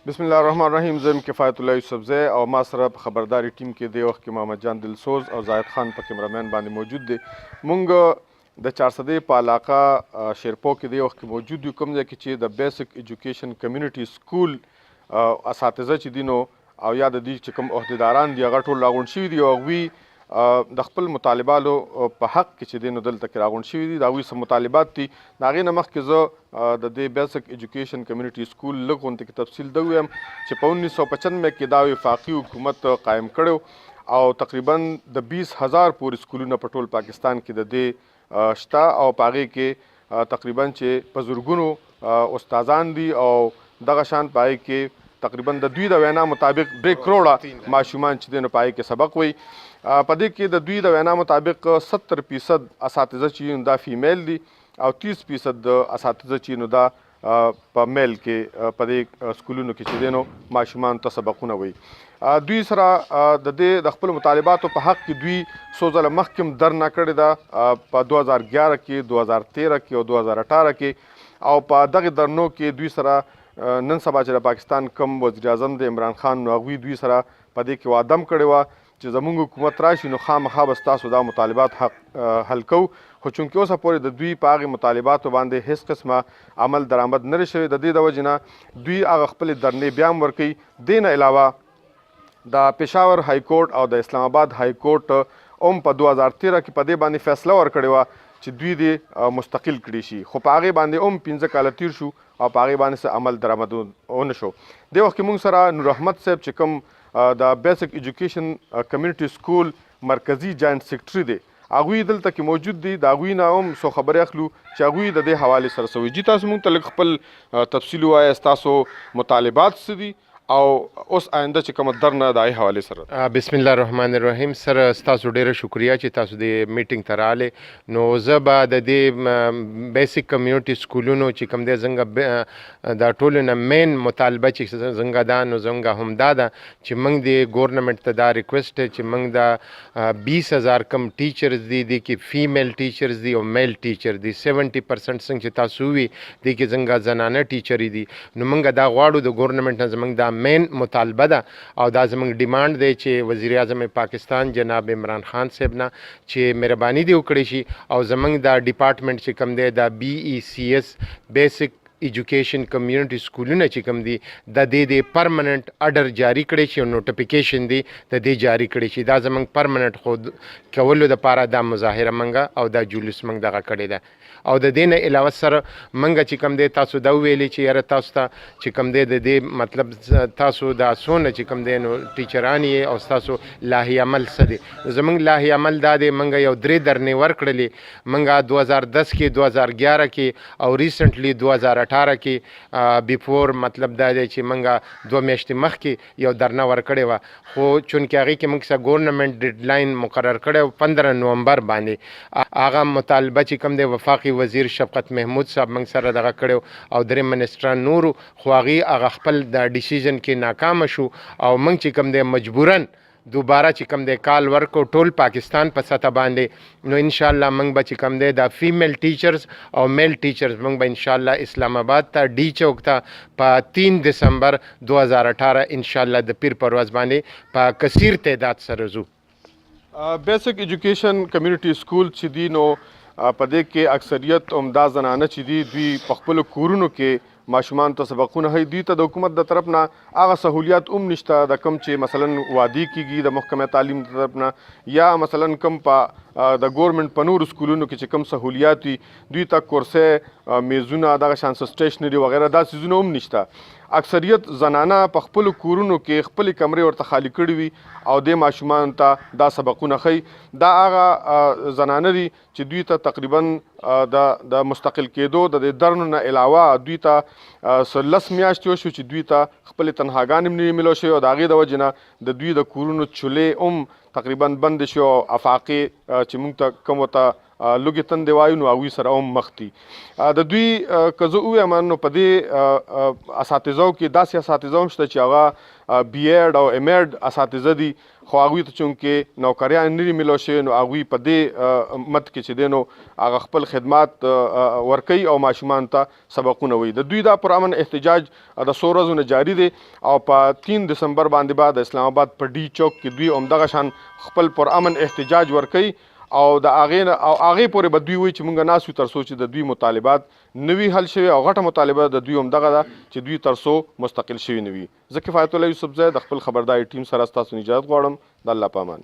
بسم الله الرحمن الرحیم. زه کفایت الله یوسفزی او ما سره په خبرداري ټیم کې دی وخت کې محمد جان دلسوز او زاهد خان په کیمرامین باندې موجود دی. مونږ د 400 په علاقه شیرپو کې دی وخت کې موجود یو، کوم ځای کې چې د بیسک ایجوکیشن کمیونټي سکول اساتذه چې دي نو او یا د دې چې کوم عهدیداران دي هغه ټول راغونډ شوي دي او هغوی د خپل مطالباتو په حق کې چې دی نو دلته کې راغونډ شوي دي. د هغوی څه مطالبات دي د هغې نه مخکې زه د دې بیسک ایجوکیشن کمیونټي سکول لږ غونډې کې تفصیل ده ویم چې په 1995 کې دا وفاقي حکومت قایم کړی او تقریبا د 20,000 پورې سکولونه په ټول پاکستان کې د دې شته او په هغې کې تقریبا چې په زرګونو استادان دي او دغه شان په هغې کې تقریبا د دوی د وینا مطابق 3 کروڑه ماشومان چې دی نو په هغې کې سبق وایي. په دې کې د دوی د وینا مطابق 70% اساتذه چې دا فیمیل دي او 30% د اساتذه چې نو دا په میل کې په دې سکولونو کې چې دی نو ماشومان ته سبقونه وایي. دوی سره د دې د خپل مطالباتو په حق کې دوی څو ځله مخکې هم درنه کړې ده په 2011 کې 2013 کې او 2018 کې او په دغه درنو کې دوی سره نن سبا چې د پاکستان کم وزیر اعظم د عمران خان نو هغوی دوی سره په دې کې وعده هم کړې وه چې زموږ حکومت راشي نو خامخا به ستاسو دا مطالبات حل کوو، خو چونکې اوسه پورې د دوی په هغې مطالباتو باندې هیڅ قسمه عمل درآمد نه دی شوی. د دې د وجې نه دوی هغه خپلې درنې بیا هم ورکوي. دې نه علاوه د پېښور های کورټ او د اسلام آباد های کورټ هم په 2013 کې په دې باندې فیصله ورکړې وه چې دوی دې مستقل کړي شي، خو په هغې باندې هم 15 کاله تیر شو او په هغې باندې څه عمل درآمد ونه شو. دې وخت کې موږ سره نور احمد صاحب چې کوم د بیسک ایجوکیشن کمیونټي سکول مرکزي جاینټ سیکرټري دی هغوی دلته کې موجود دي. د هغوی نه هم څو خبرې اخلو چې هغوی د دې حوالې سره څه وایي. جي تاسو موږ ته لږ خپل تفصیل ووایه ستاسو مطالبات څه دي او اوس آینده چې کومه درنه د هغې حوالې سره. بسم الله الرحمن الرحیم. سره ستاسو ډیره شکریا چې تاسو د میټینګ ته راغلې. نو زه به د دې بیسک کمیونټي سکولونو چې کوم دی زنګه د ټولو نه مین مطالبه چې زنګه ده نو زنګه هم دا ده چې موږ د ګورنمنټ ته دا ریکویسټ دی چې موږ د 20,000 کم ټیچرز دي د کې فیمیل ټیچرز دي او میل ټیچر دي 70% څنګه چې تاسو وي د کې زنګه زنانه ټیچرې دي نو موږ دا غواړو د ګورنمنټ نه زموږ دا مین مطالبه ده او دا زموږ ډیمانډ دی چې وزیر اعظم پاکستان جناب عمران خان صاحب نه چې مهرباني دې وکړي شي او زموږ دا ډپارټمنټ چې کوم دی دا BECS بیسک ایجوکیشن کمیونټي سکولونه چې کوم دي د دې پرمننٹ اډر جاری کړی شي او نوټیفیکیشن دی د دې جاری کړی شي. دا زموږ پرمننٹ خود کولو دپاره دا مظاهره منګه او دا جلوس منګ دغه کړی ده او د دې نه علاوه سره منګه چې کوم دی تاسو دا ویلي چې یاره تاسو ته چې کوم دی د دې مطلب تاسو دا څونه چې کوم دی نو ټیچران یې او ستاسو لاهي عمل څه دی. زموږ لاهي عمل دا دی منګه یو 3 درنې ورکړلې منګه 2010 کې 2011 کې او ریسنټلی 2018 کې بیفور مطلب دا دی چې منګه 2 میاشتې مخکې یو درنه ورکړې وه خو چونکې هغې کې موږ سره ګورنمنټ ډیډلاین مقرر کړی 15 نومبر باندې هغه مطالبه چې کوم دی وفاقي وزیر شفقت محمود صاحب موږ سره دغه کړی او درې منسټران نورو خو هغې هغه خپل د ډیسیژن کې ناکامه شو او موږ چې کوم دی مجبوراً دوباره چې کوم دی کال ورکو ټول پاکستان په سطح باندې نو انشاءالله موږ به چې کوم دی دا فیمیل ټیچرز او میل ټیچرز موږ به انشاءالله اسلام آباد ته ډي چوک ته په 3 دسمبر 2018 انشاءالله د پیر پر ورځ باندې په کثیر تعداد سره ځو. بیسک ایجوکیشن کمیونټي سکول چې دی نو په دې کې اکثریت عمده زنانه چې دي دوی په خپلو کورونو کې ماشومان ته سبقونه هي. دوی ته د حکومت د طرف نه هغه سهولیات هم نشته د کم چې مثلا وادي کېږي د محکمه تعلیم د طرف نه یا مثلا کم په د ګورنمنټ په نورو سکولونو کې چې کم سهولیات وي دوی ته کورسۍ میزونه دغه شان سټیشنري وغیره دا څیزونه هم نشته. اکثریت زنانه په خپلو کورونو کې خپلې کمرې ورته خالی کړي وي او د ماشومانو ته دا سبقونه ښیي. دا هغه زنانه دي چې دوی ته تقریبا د مستقل کېدو د دې درنو نه علاوه دوی ته 10 میاشتې وشو چې دوی ته خپلې تنهاګانې هم نه وي میلو شوي او د هغې د وجې نه د دوی د کورونو چولې هم تقریبا بند شي او افاقي چې موږ ته کوم ته لوګي تندې وایو نو هغوی سره هم مخ دي. د دوی که زه ووایم نو په دې اساتذو کې داسې اساتذه هم شته چې هغه بي ایډ او ایم ایډ اساتذه دي، خو هغوی ته چونکې نوکریان نه دي میلاو شوي نو هغوی په دې مد کې چې دی نو هغه خپل خدمات ورکوي او ماشومانو ته سبقونه وایي. د دوی دا پرامن احتجاج د څو ورځو نه جاري دی او په 3 دسمبر باندې بعد اسلام آباد په ډي چوک کې دوی همدغه شان خپل پرامن احتجاج ورکوي او د هغې پورې به دوی وایي چې موږ ناست یو تر څو چې د دوی مطالبات نوي حل شوي او غټه مطالبه د دوی همدغه ده چې دوی تر څو مستقل شوي نه وي. زه کفایت الله یوسفزی د خپل خبرداري ټیم سره ستاسو اجازت غواړم. د الله په امان.